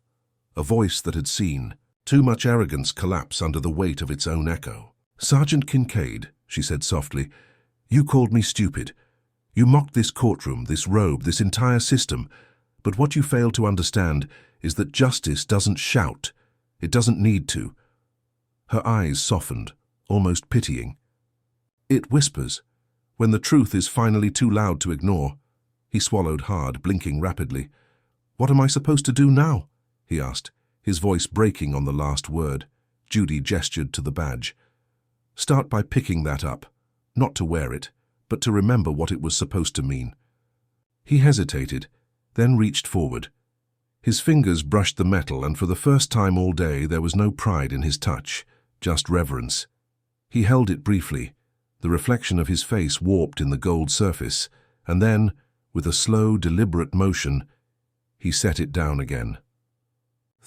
a voice that had seen too much arrogance collapse under the weight of its own echo. "Sergeant Kincaid," she said softly, "you called me stupid. You mocked this courtroom, this robe, this entire system, but what you failed to understand is that justice doesn't shout. It doesn't need to." Her eyes softened, almost pitying. "It whispers, when the truth is finally too loud to ignore." He swallowed hard, blinking rapidly. "What am I supposed to do now?" he asked, his voice breaking on the last word. Judy gestured to the badge. "Start by picking that up, not to wear it, but to remember what it was supposed to mean." He hesitated, then reached forward. His fingers brushed the metal, and for the first time all day there was no pride in his touch, just reverence. He held it briefly, the reflection of his face warped in the gold surface, and then, with a slow, deliberate motion, he set it down again.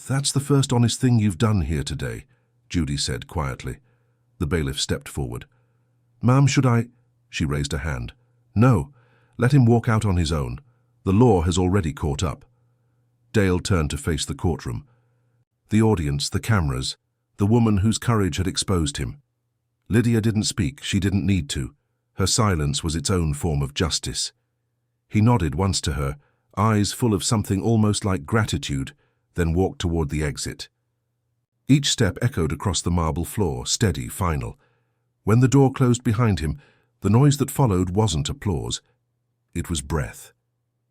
"That's the first honest thing you've done here today," Judy said quietly. The bailiff stepped forward. "Ma'am, should I—" She raised a hand. "No, let him walk out on his own. The law has already caught up." Dale turned to face the courtroom. The audience, the cameras, the woman whose courage had exposed him. Lydia didn't speak, she didn't need to. Her silence was its own form of justice. He nodded once to her, eyes full of something almost like gratitude, then walked toward the exit. Each step echoed across the marble floor, steady, final. When the door closed behind him, the noise that followed wasn't applause. It was breath.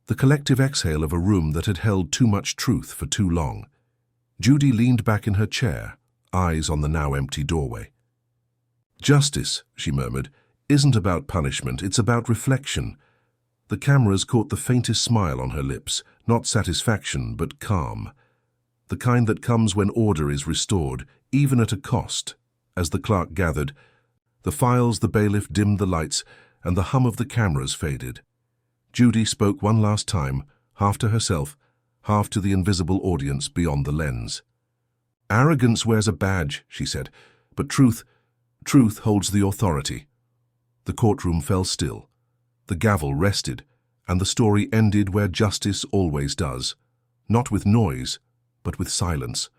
The collective exhale of a room that had held too much truth for too long. Judy leaned back in her chair, eyes on the now empty doorway. "Justice," she murmured, "isn't about punishment, it's about reflection." The cameras caught the faintest smile on her lips, not satisfaction, but calm. The kind that comes when order is restored, even at a cost. As the clerk gathered, the files, the bailiff dimmed the lights, and the hum of the cameras faded. Judy spoke one last time, half to herself, half to the invisible audience beyond the lens. "Arrogance wears a badge," she said, "but truth holds the authority." The courtroom fell still. The gavel rested, and the story ended where justice always does, not with noise, but with silence.